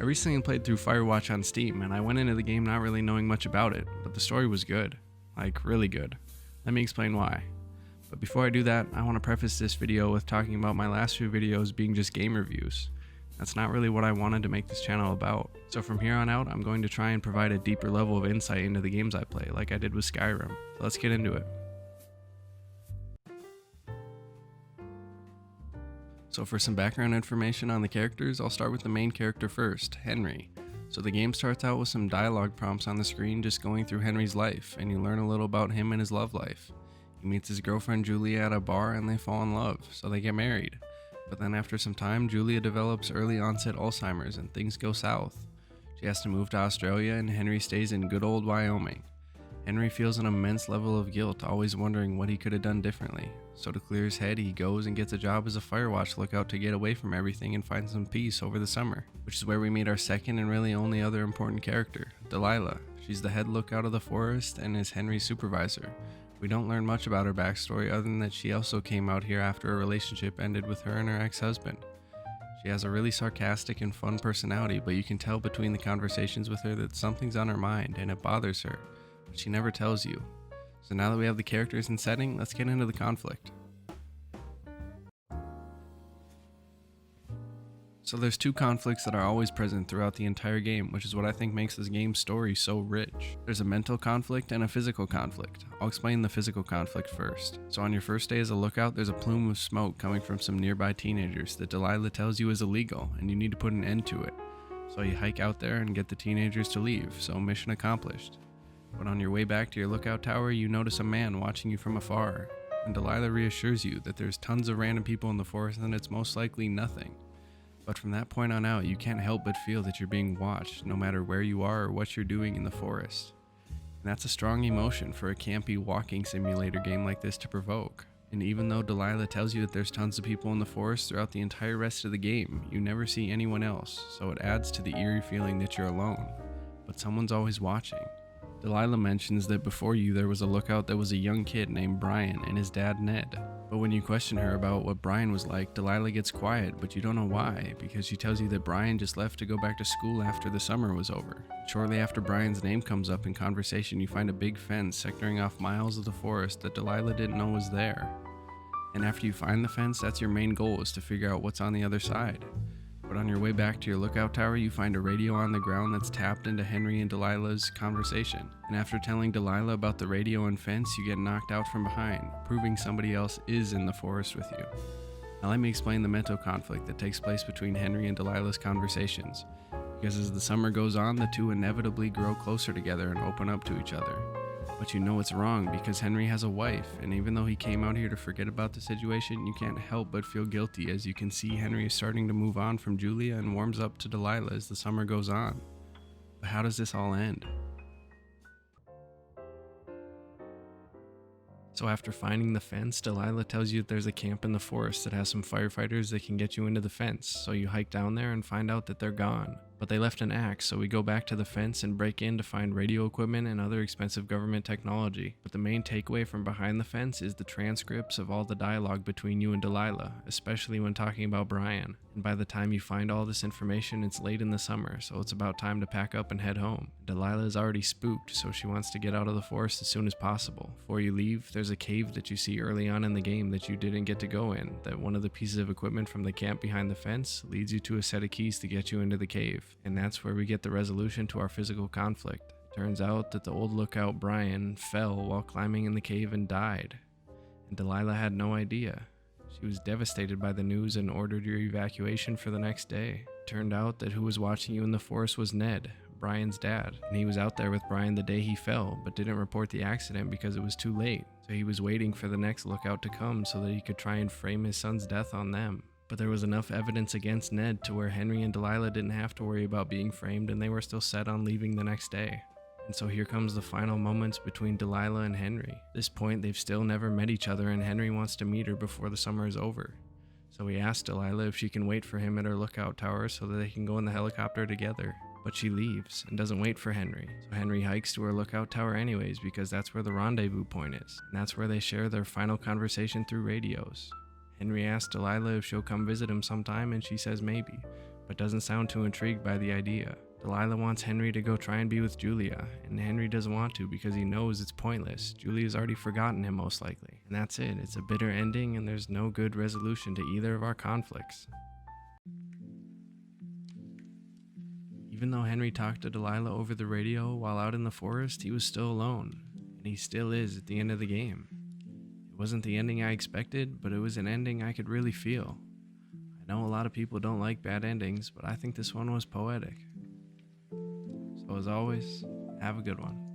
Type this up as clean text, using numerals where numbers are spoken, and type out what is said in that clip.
I recently played through Firewatch on Steam, and I went into the game not really knowing much about it, but the story was good. Like, really good. Let me explain why. But before I do that, I want to preface this video with talking about my last few videos being just game reviews. That's not really what I wanted to make this channel about. So from here on out, I'm going to try and provide a deeper level of insight into the games I play, like I did with Skyrim. So let's get into it. So for some background information on the characters, I'll start with the main character first, Henry. So the game starts out with some dialogue prompts on the screen just going through Henry's life, and you learn a little about him and his love life. He meets his girlfriend Julia at a bar and they fall in love, so they get married. But then after some time, Julia develops early onset Alzheimer's and things go south. She has to move to Australia and Henry stays in good old Wyoming. Henry feels an immense level of guilt, always wondering what he could have done differently. So to clear his head, he goes and gets a job as a Firewatch lookout to get away from everything and find some peace over the summer. Which is where we meet our second and really only other important character, Delilah. She's the head lookout of the forest and is Henry's supervisor. We don't learn much about her backstory other than that she also came out here after a relationship ended with her and her ex-husband. She has a really sarcastic and fun personality, but you can tell between the conversations with her that something's on her mind and it bothers her. But she never tells you. So now that we have the characters and setting, let's get into the conflict. So there's two conflicts that are always present throughout the entire game, which is what I think makes this game's story so rich. There's a mental conflict and a physical conflict. I'll explain the physical conflict first. So on your first day as a lookout, there's a plume of smoke coming from some nearby teenagers that Delilah tells you is illegal and you need to put an end to it. So you hike out there and get the teenagers to leave, so mission accomplished. But on your way back to your lookout tower, you notice a man watching you from afar, and Delilah reassures you that there's tons of random people in the forest and it's most likely nothing. But from that point on out, you can't help but feel that you're being watched, no matter where you are or what you're doing in the forest. And that's a strong emotion for a campy walking simulator game like this to provoke. And even though Delilah tells you that there's tons of people in the forest throughout the entire rest of the game, you never see anyone else, so it adds to the eerie feeling that you're alone. But someone's always watching. Delilah mentions that before you there was a lookout that was a young kid named Brian and his dad Ned. But when you question her about what Brian was like, Delilah gets quiet, but you don't know why, because she tells you that Brian just left to go back to school after the summer was over. Shortly after Brian's name comes up in conversation, you find a big fence sectoring off miles of the forest that Delilah didn't know was there. And after you find the fence, that's your main goal, is to figure out what's on the other side. But on your way back to your lookout tower, you find a radio on the ground that's tapped into Henry and Delilah's conversation. And after telling Delilah about the radio and fence, you get knocked out from behind, proving somebody else is in the forest with you. Now let me explain the mental conflict that takes place between Henry and Delilah's conversations. Because as the summer goes on, the two inevitably grow closer together and open up to each other. But you know it's wrong because Henry has a wife, and even though he came out here to forget about the situation, you can't help but feel guilty as you can see Henry is starting to move on from Julia and warms up to Delilah as the summer goes on. But how does this all end? So after finding the fence, Delilah tells you that there's a camp in the forest that has some firefighters that can get you into the fence, so you hike down there and find out that they're gone. But they left an axe, so we go back to the fence and break in to find radio equipment and other expensive government technology. But the main takeaway from behind the fence is the transcripts of all the dialogue between you and Delilah, especially when talking about Brian. And by the time you find all this information, it's late in the summer, so it's about time to pack up and head home. Delilah is already spooked, so she wants to get out of the forest as soon as possible. Before you leave, there's a cave that you see early on in the game that you didn't get to go in, that one of the pieces of equipment from the camp behind the fence leads you to a set of keys to get you into the cave. And that's where we get the resolution to our physical conflict. It turns out that the old lookout Brian fell while climbing in the cave and died. And Delilah had no idea. She was devastated by the news and ordered your evacuation for the next day. It turned out that who was watching you in the forest was Ned, Brian's dad. And he was out there with Brian the day he fell, but didn't report the accident because it was too late. So he was waiting for the next lookout to come so that he could try and frame his son's death on them. But there was enough evidence against Ned to where Henry and Delilah didn't have to worry about being framed, and they were still set on leaving the next day. And so here comes the final moments between Delilah and Henry. At this point, they've still never met each other, and Henry wants to meet her before the summer is over. So he asks Delilah if she can wait for him at her lookout tower so that they can go in the helicopter together. But she leaves and doesn't wait for Henry. So Henry hikes to her lookout tower anyways because that's where the rendezvous point is. And that's where they share their final conversation through radios. Henry asks Delilah if she'll come visit him sometime and she says maybe. but doesn't sound too intrigued by the idea. Delilah wants Henry to go try and be with Julia, and Henry doesn't want to because he knows it's pointless. Julia's already forgotten him most likely. And that's it. It's a bitter ending and there's no good resolution to either of our conflicts. Even though Henry talked to Delilah over the radio while out in the forest, he was still alone. And he still is at the end of the game. It wasn't the ending I expected, but it was an ending I could really feel. I know a lot of people don't like bad endings, but I think this one was poetic. So as always, have a good one.